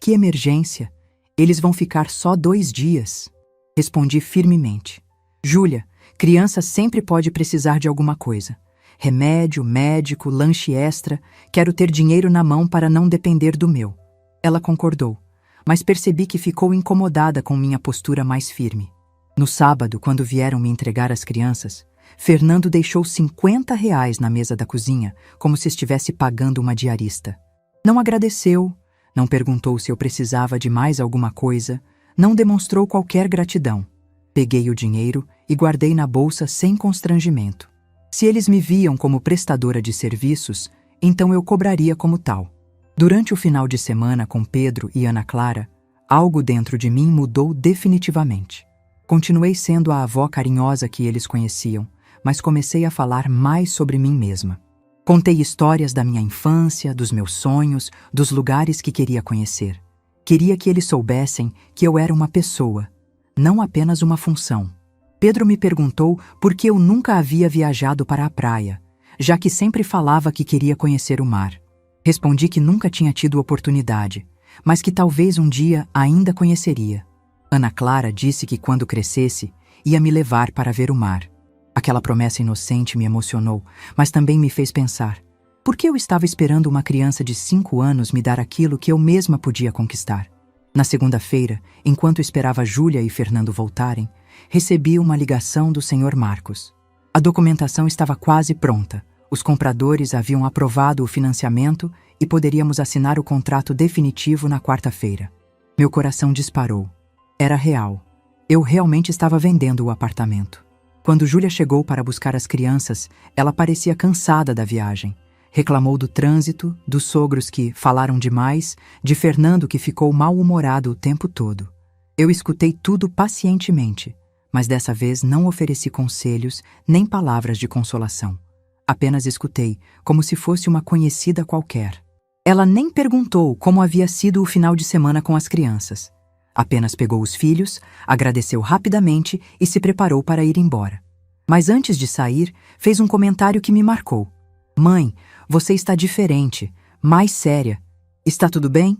que emergência? Eles vão ficar só 2 dias. Respondi firmemente. Júlia, criança sempre pode precisar de alguma coisa. Remédio, médico, lanche extra. Quero ter dinheiro na mão para não depender do meu. Ela concordou, mas percebi que ficou incomodada com minha postura mais firme. No sábado, quando vieram me entregar as crianças, Fernando deixou R$ 50 na mesa da cozinha, como se estivesse pagando uma diarista. Não agradeceu, não perguntou se eu precisava de mais alguma coisa, não demonstrou qualquer gratidão. Peguei o dinheiro e guardei na bolsa sem constrangimento. Se eles me viam como prestadora de serviços, então eu cobraria como tal. Durante o final de semana com Pedro e Ana Clara, algo dentro de mim mudou definitivamente. Continuei sendo a avó carinhosa que eles conheciam, mas comecei a falar mais sobre mim mesma. Contei histórias da minha infância, dos meus sonhos, dos lugares que queria conhecer. Queria que eles soubessem que eu era uma pessoa, não apenas uma função. Pedro me perguntou por que eu nunca havia viajado para a praia, já que sempre falava que queria conhecer o mar. Respondi que nunca tinha tido oportunidade, mas que talvez um dia ainda conheceria. Ana Clara disse que quando crescesse, ia me levar para ver o mar. Aquela promessa inocente me emocionou, mas também me fez pensar: por que eu estava esperando uma criança de 5 anos me dar aquilo que eu mesma podia conquistar? Na segunda-feira, enquanto esperava Júlia e Fernando voltarem, recebi uma ligação do Sr. Marcos. A documentação estava quase pronta. Os compradores haviam aprovado o financiamento e poderíamos assinar o contrato definitivo na quarta-feira. Meu coração disparou. Era real. Eu realmente estava vendendo o apartamento. Quando Júlia chegou para buscar as crianças, ela parecia cansada da viagem. Reclamou do trânsito, dos sogros que falaram demais, de Fernando que ficou mal-humorado o tempo todo. Eu escutei tudo pacientemente, mas dessa vez não ofereci conselhos nem palavras de consolação. Apenas escutei, como se fosse uma conhecida qualquer. Ela nem perguntou como havia sido o final de semana com as crianças. Apenas pegou os filhos, agradeceu rapidamente e se preparou para ir embora. Mas antes de sair, fez um comentário que me marcou. "Mãe, você está diferente, mais séria. Está tudo bem?"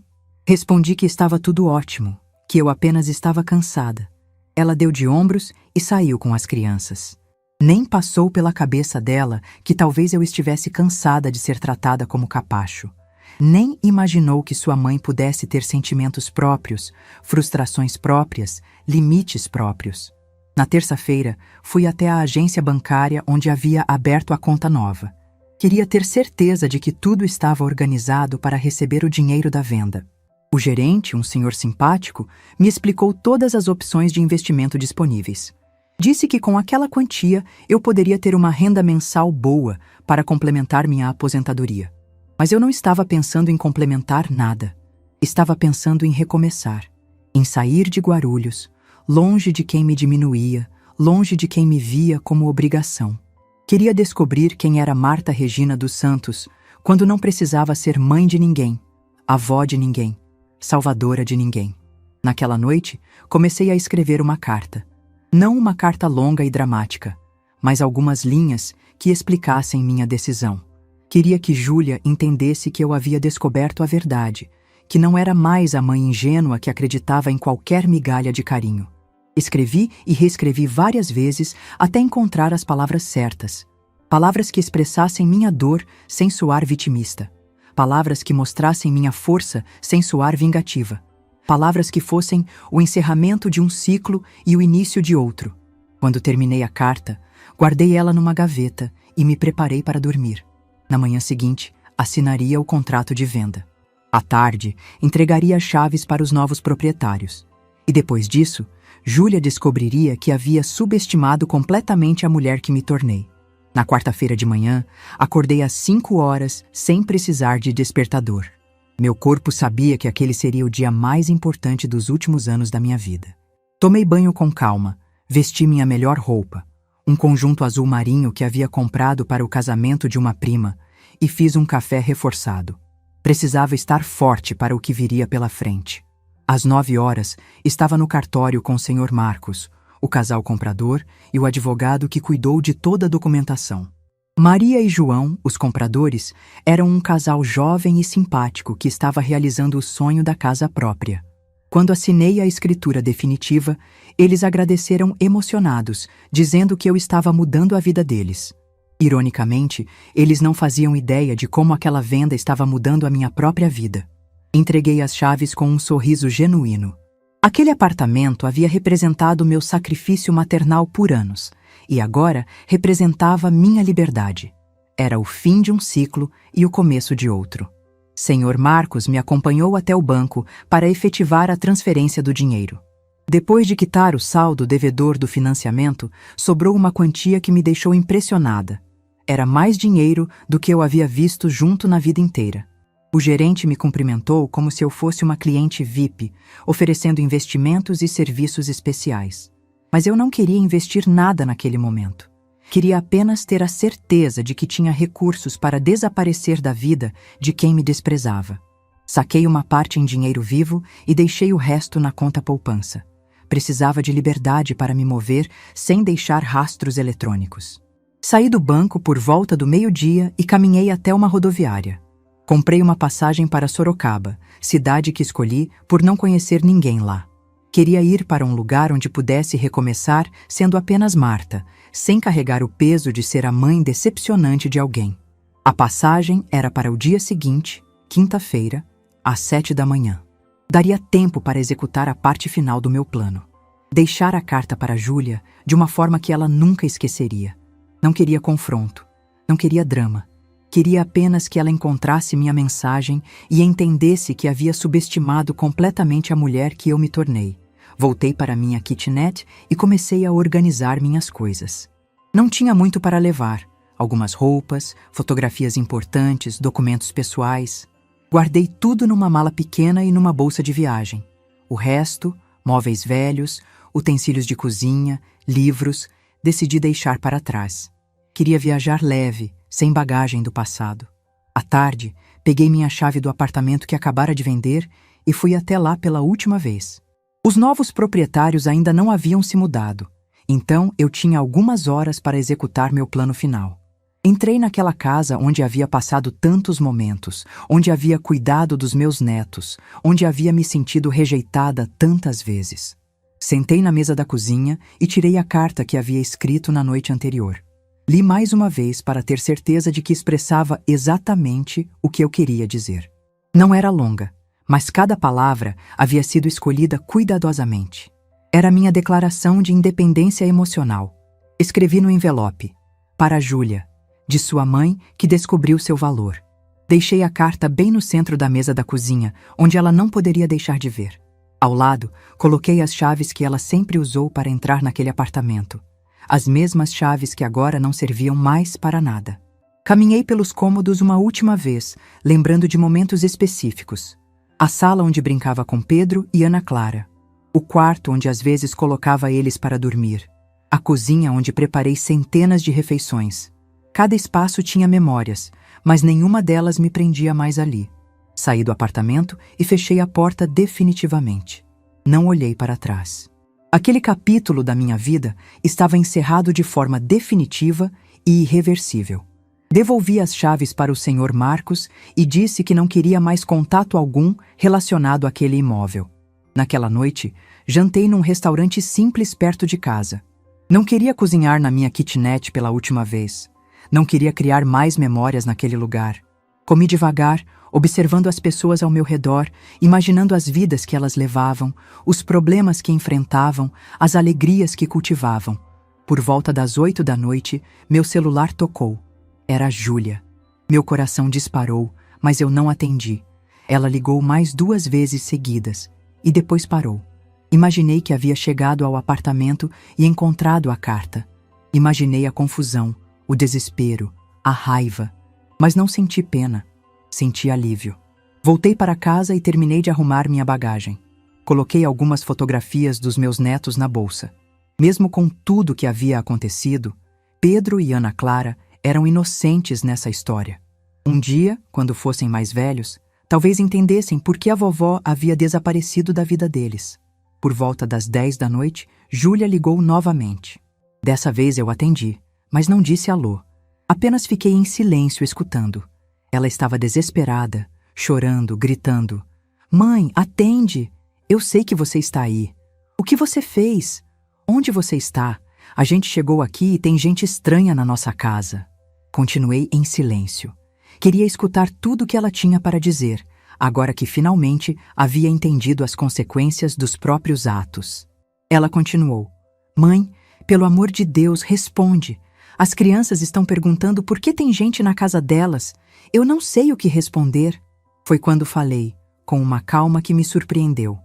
Respondi que estava tudo ótimo, que eu apenas estava cansada. Ela deu de ombros e saiu com as crianças. Nem passou pela cabeça dela que talvez eu estivesse cansada de ser tratada como capacho. Nem imaginou que sua mãe pudesse ter sentimentos próprios, frustrações próprias, limites próprios. Na terça-feira, fui até a agência bancária onde havia aberto a conta nova. Queria ter certeza de que tudo estava organizado para receber o dinheiro da venda. O gerente, um senhor simpático, me explicou todas as opções de investimento disponíveis. Disse que com aquela quantia eu poderia ter uma renda mensal boa para complementar minha aposentadoria. Mas eu não estava pensando em complementar nada. Estava pensando em recomeçar, em sair de Guarulhos, longe de quem me diminuía, longe de quem me via como obrigação. Queria descobrir quem era Marta Regina dos Santos, quando não precisava ser mãe de ninguém, avó de ninguém, salvadora de ninguém. Naquela noite, comecei a escrever uma carta. Não uma carta longa e dramática, mas algumas linhas que explicassem minha decisão. Queria que Júlia entendesse que eu havia descoberto a verdade, que não era mais a mãe ingênua que acreditava em qualquer migalha de carinho. Escrevi e reescrevi várias vezes até encontrar as palavras certas. Palavras que expressassem minha dor sem soar vitimista. Palavras que mostrassem minha força sem soar vingativa. Palavras que fossem o encerramento de um ciclo e o início de outro. Quando terminei a carta, guardei ela numa gaveta e me preparei para dormir. Na manhã seguinte, assinaria o contrato de venda. À tarde, entregaria as chaves para os novos proprietários. E depois disso, Júlia descobriria que havia subestimado completamente a mulher que me tornei. Na quarta-feira de manhã, acordei às 5 horas sem precisar de despertador. Meu corpo sabia que aquele seria o dia mais importante dos últimos anos da minha vida. Tomei banho com calma, vesti minha melhor roupa, um conjunto azul marinho que havia comprado para o casamento de uma prima, e fiz um café reforçado. Precisava estar forte para o que viria pela frente. Às 9 horas, estava no cartório com o Sr. Marcos, o casal comprador e o advogado que cuidou de toda a documentação. Maria e João, os compradores, eram um casal jovem e simpático que estava realizando o sonho da casa própria. Quando assinei a escritura definitiva, eles agradeceram emocionados, dizendo que eu estava mudando a vida deles. Ironicamente, eles não faziam ideia de como aquela venda estava mudando a minha própria vida. Entreguei as chaves com um sorriso genuíno. Aquele apartamento havia representado meu sacrifício maternal por anos, e agora representava minha liberdade. Era o fim de um ciclo e o começo de outro. Sr. Marcos me acompanhou até o banco para efetivar a transferência do dinheiro. Depois de quitar o saldo devedor do financiamento, sobrou uma quantia que me deixou impressionada. Era mais dinheiro do que eu havia visto junto na vida inteira. O gerente me cumprimentou como se eu fosse uma cliente VIP, oferecendo investimentos e serviços especiais. Mas eu não queria investir nada naquele momento. Queria apenas ter a certeza de que tinha recursos para desaparecer da vida de quem me desprezava. Saquei uma parte em dinheiro vivo e deixei o resto na conta poupança. Precisava de liberdade para me mover sem deixar rastros eletrônicos. Saí do banco por volta do meio-dia e caminhei até uma rodoviária. Comprei uma passagem para Sorocaba, cidade que escolhi por não conhecer ninguém lá. Queria ir para um lugar onde pudesse recomeçar sendo apenas Marta, sem carregar o peso de ser a mãe decepcionante de alguém. A passagem era para o dia seguinte, quinta-feira, às 7 da manhã. Daria tempo para executar a parte final do meu plano. Deixar a carta para Júlia de uma forma que ela nunca esqueceria. Não queria confronto, não queria drama. Queria apenas que ela encontrasse minha mensagem e entendesse que havia subestimado completamente a mulher que eu me tornei. Voltei para minha kitnet e comecei a organizar minhas coisas. Não tinha muito para levar. Algumas roupas, fotografias importantes, documentos pessoais. Guardei tudo numa mala pequena e numa bolsa de viagem. O resto, móveis velhos, utensílios de cozinha, livros, decidi deixar para trás. Queria viajar leve, sem bagagem do passado. À tarde, peguei minha chave do apartamento que acabara de vender e fui até lá pela última vez. Os novos proprietários ainda não haviam se mudado, então eu tinha algumas horas para executar meu plano final. Entrei naquela casa onde havia passado tantos momentos, onde havia cuidado dos meus netos, onde havia me sentido rejeitada tantas vezes. Sentei na mesa da cozinha e tirei a carta que havia escrito na noite anterior. Li mais uma vez para ter certeza de que expressava exatamente o que eu queria dizer. Não era longa, mas cada palavra havia sido escolhida cuidadosamente. Era minha declaração de independência emocional. Escrevi no envelope: para Júlia, de sua mãe que descobriu seu valor. Deixei a carta bem no centro da mesa da cozinha, onde ela não poderia deixar de ver. Ao lado, coloquei as chaves que ela sempre usou para entrar naquele apartamento. As mesmas chaves que agora não serviam mais para nada. Caminhei pelos cômodos uma última vez, lembrando de momentos específicos. A sala onde brincava com Pedro e Ana Clara. O quarto onde às vezes colocava eles para dormir. A cozinha onde preparei centenas de refeições. Cada espaço tinha memórias, mas nenhuma delas me prendia mais ali. Saí do apartamento e fechei a porta definitivamente. Não olhei para trás. Aquele capítulo da minha vida estava encerrado de forma definitiva e irreversível. Devolvi as chaves para o Sr. Marcos e disse que não queria mais contato algum relacionado àquele imóvel. Naquela noite, jantei num restaurante simples perto de casa. Não queria cozinhar na minha kitnet pela última vez. Não queria criar mais memórias naquele lugar. Comi devagar, observando as pessoas ao meu redor, imaginando as vidas que elas levavam, os problemas que enfrentavam, as alegrias que cultivavam. Por volta das 8 da noite, meu celular tocou. Era a Júlia. Meu coração disparou, mas eu não atendi. Ela ligou mais 2 vezes seguidas, e depois parou. Imaginei que havia chegado ao apartamento e encontrado a carta. Imaginei a confusão, o desespero, a raiva. Mas não senti pena. Senti alívio. Voltei para casa e terminei de arrumar minha bagagem. Coloquei algumas fotografias dos meus netos na bolsa. Mesmo com tudo que havia acontecido, Pedro e Ana Clara eram inocentes nessa história. Um dia, quando fossem mais velhos, talvez entendessem por que a vovó havia desaparecido da vida deles. Por volta das 10 da noite, Júlia ligou novamente. Dessa vez eu atendi, mas não disse alô. Apenas fiquei em silêncio escutando. Ela estava desesperada, chorando, gritando. Mãe, atende! Eu sei que você está aí. O que você fez? Onde você está? A gente chegou aqui e tem gente estranha na nossa casa. Continuei em silêncio. Queria escutar tudo o que ela tinha para dizer, agora que finalmente havia entendido as consequências dos próprios atos. Ela continuou. Mãe, pelo amor de Deus, responde. As crianças estão perguntando por que tem gente na casa delas. Eu não sei o que responder. Foi quando falei, com uma calma que me surpreendeu.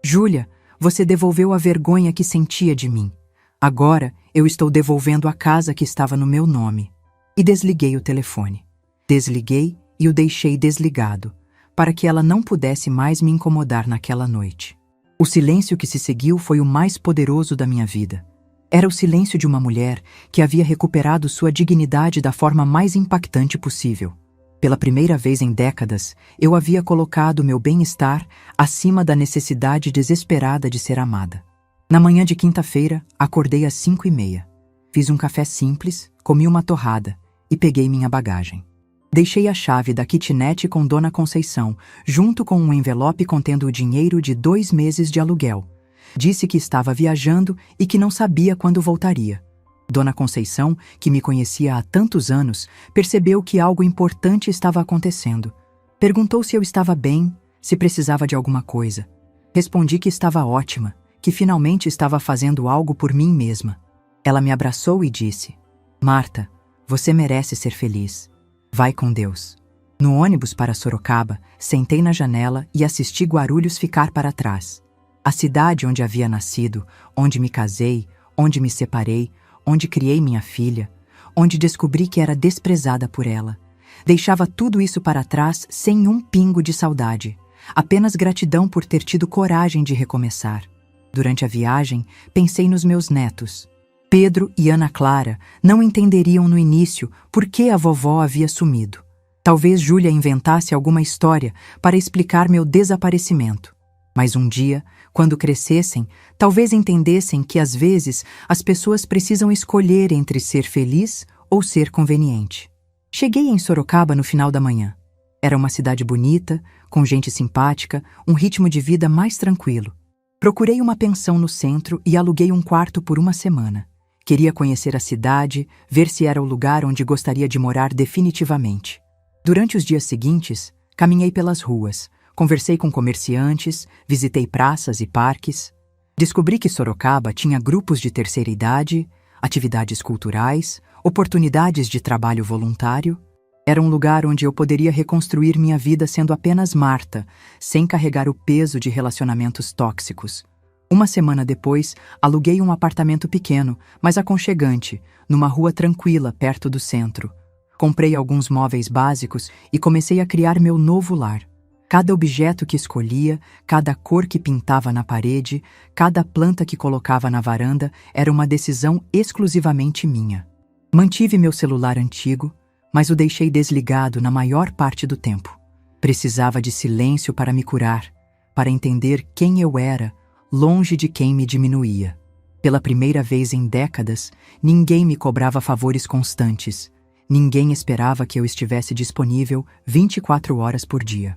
Júlia, você devolveu a vergonha que sentia de mim. Agora eu estou devolvendo a casa que estava no meu nome. E desliguei o telefone. Desliguei e o deixei desligado, para que ela não pudesse mais me incomodar naquela noite. O silêncio que se seguiu foi o mais poderoso da minha vida. Era o silêncio de uma mulher que havia recuperado sua dignidade da forma mais impactante possível. Pela primeira vez em décadas, eu havia colocado meu bem-estar acima da necessidade desesperada de ser amada. Na manhã de quinta-feira, acordei às 5h30. Fiz um café simples, comi uma torrada e peguei minha bagagem. Deixei a chave da kitnet com Dona Conceição, junto com um envelope contendo o dinheiro de 2 meses de aluguel. Disse que estava viajando e que não sabia quando voltaria. Dona Conceição, que me conhecia há tantos anos, percebeu que algo importante estava acontecendo. Perguntou se eu estava bem, se precisava de alguma coisa. Respondi que estava ótima, que finalmente estava fazendo algo por mim mesma. Ela me abraçou e disse: Marta, você merece ser feliz. Vai com Deus. No ônibus para Sorocaba, sentei na janela e assisti Guarulhos ficar para trás. A cidade onde havia nascido, onde me casei, onde me separei, onde criei minha filha, onde descobri que era desprezada por ela. Deixava tudo isso para trás sem um pingo de saudade, apenas gratidão por ter tido coragem de recomeçar. Durante a viagem, pensei nos meus netos. Pedro e Ana Clara não entenderiam no início por que a vovó havia sumido. Talvez Júlia inventasse alguma história para explicar meu desaparecimento. Mas um dia, quando crescessem, talvez entendessem que às vezes as pessoas precisam escolher entre ser feliz ou ser conveniente. Cheguei em Sorocaba no final da manhã. Era uma cidade bonita, com gente simpática, um ritmo de vida mais tranquilo. Procurei uma pensão no centro e aluguei um quarto por uma semana. Queria conhecer a cidade, ver se era o lugar onde gostaria de morar definitivamente. Durante os dias seguintes, caminhei pelas ruas, conversei com comerciantes, visitei praças e parques. Descobri que Sorocaba tinha grupos de terceira idade, atividades culturais, oportunidades de trabalho voluntário. Era um lugar onde eu poderia reconstruir minha vida sendo apenas Marta, sem carregar o peso de relacionamentos tóxicos. Uma semana depois, aluguei um apartamento pequeno, mas aconchegante, numa rua tranquila perto do centro. Comprei alguns móveis básicos e comecei a criar meu novo lar. Cada objeto que escolhia, cada cor que pintava na parede, cada planta que colocava na varanda era uma decisão exclusivamente minha. Mantive meu celular antigo, mas o deixei desligado na maior parte do tempo. Precisava de silêncio para me curar, para entender quem eu era, longe de quem me diminuía. Pela primeira vez em décadas, ninguém me cobrava favores constantes. Ninguém esperava que eu estivesse disponível 24 horas por dia.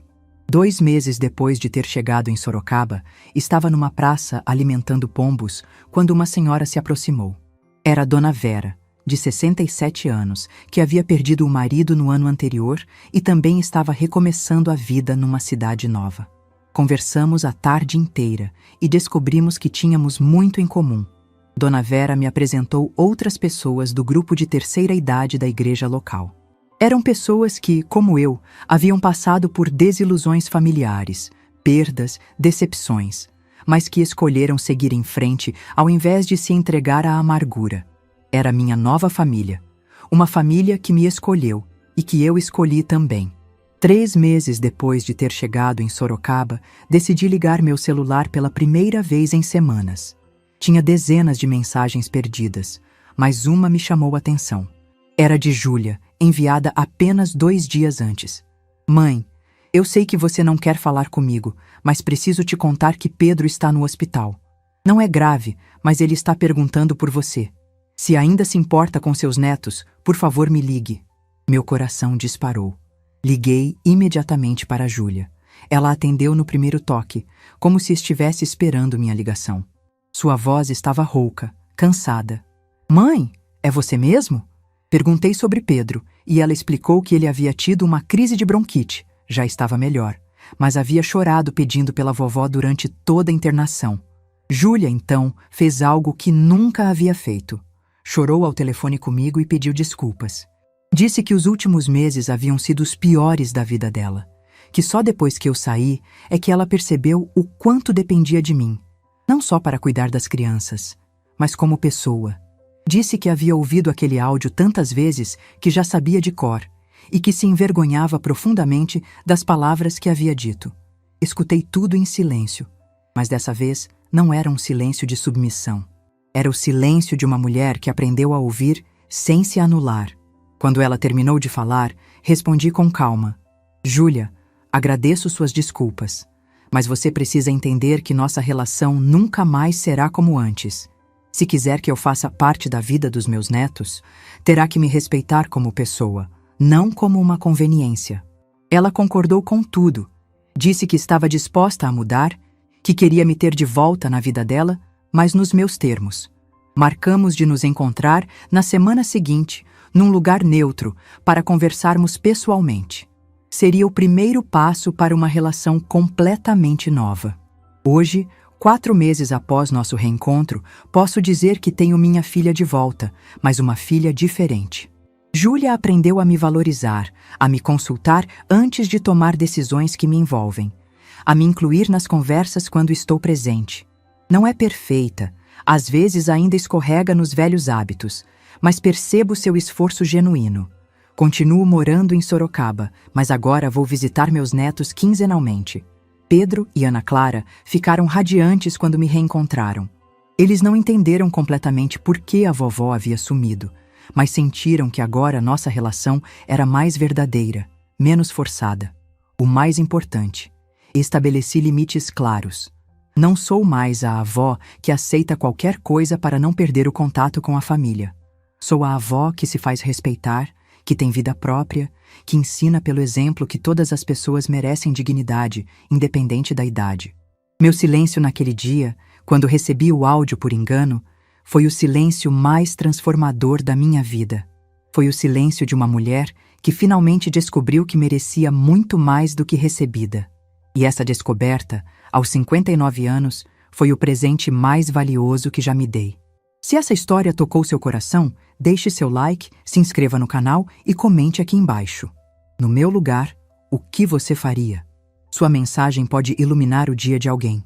2 meses depois de ter chegado em Sorocaba, estava numa praça alimentando pombos quando uma senhora se aproximou. Era Dona Vera, de 67 anos, que havia perdido o marido no ano anterior e também estava recomeçando a vida numa cidade nova. Conversamos a tarde inteira e descobrimos que tínhamos muito em comum. Dona Vera me apresentou outras pessoas do grupo de terceira idade da igreja local. Eram pessoas que, como eu, haviam passado por desilusões familiares, perdas, decepções, mas que escolheram seguir em frente ao invés de se entregar à amargura. Era minha nova família, uma família que me escolheu e que eu escolhi também. 3 meses depois de ter chegado em Sorocaba, decidi ligar meu celular pela primeira vez em semanas. Tinha dezenas de mensagens perdidas, mas uma me chamou a atenção. Era de Júlia, enviada apenas 2 dias antes. Mãe, eu sei que você não quer falar comigo, mas preciso te contar que Pedro está no hospital. Não é grave, mas ele está perguntando por você. Se ainda se importa com seus netos, por favor me ligue. Meu coração disparou. Liguei imediatamente para Júlia. Ela atendeu no primeiro toque, como se estivesse esperando minha ligação. Sua voz estava rouca, cansada. Mãe, é você mesmo? Perguntei sobre Pedro, e ela explicou que ele havia tido uma crise de bronquite. Já estava melhor, mas havia chorado pedindo pela vovó durante toda a internação. Júlia, então, fez algo que nunca havia feito. Chorou ao telefone comigo e pediu desculpas. Disse que os últimos meses haviam sido os piores da vida dela, que só depois que eu saí é que ela percebeu o quanto dependia de mim, não só para cuidar das crianças, mas como pessoa. Disse que havia ouvido aquele áudio tantas vezes que já sabia de cor e que se envergonhava profundamente das palavras que havia dito. Escutei tudo em silêncio, mas dessa vez não era um silêncio de submissão. Era o silêncio de uma mulher que aprendeu a ouvir sem se anular. Quando ela terminou de falar, respondi com calma. Júlia, agradeço suas desculpas, mas você precisa entender que nossa relação nunca mais será como antes. Se quiser que eu faça parte da vida dos meus netos, terá que me respeitar como pessoa, não como uma conveniência. Ela concordou com tudo. Disse que estava disposta a mudar, que queria me ter de volta na vida dela, mas nos meus termos. Marcamos de nos encontrar na semana seguinte, num lugar neutro, para conversarmos pessoalmente. Seria o primeiro passo para uma relação completamente nova. Hoje, 4 meses após nosso reencontro, posso dizer que tenho minha filha de volta, mas uma filha diferente. Júlia aprendeu a me valorizar, a me consultar antes de tomar decisões que me envolvem, a me incluir nas conversas quando estou presente. Não é perfeita, às vezes ainda escorrega nos velhos hábitos, mas percebo seu esforço genuíno. Continuo morando em Sorocaba, mas agora vou visitar meus netos quinzenalmente. Pedro e Ana Clara ficaram radiantes quando me reencontraram. Eles não entenderam completamente por que a vovó havia sumido, mas sentiram que agora nossa relação era mais verdadeira, menos forçada. O mais importante, estabeleci limites claros. Não sou mais a avó que aceita qualquer coisa para não perder o contato com a família. Sou a avó que se faz respeitar, que tem vida própria, que ensina pelo exemplo que todas as pessoas merecem dignidade, independente da idade. Meu silêncio naquele dia, quando recebi o áudio por engano, foi o silêncio mais transformador da minha vida. Foi o silêncio de uma mulher que finalmente descobriu que merecia muito mais do que recebida. E essa descoberta, aos 59 anos, foi o presente mais valioso que já me dei. Se essa história tocou seu coração, deixe seu like, se inscreva no canal e comente aqui embaixo. No meu lugar, o que você faria? Sua mensagem pode iluminar o dia de alguém.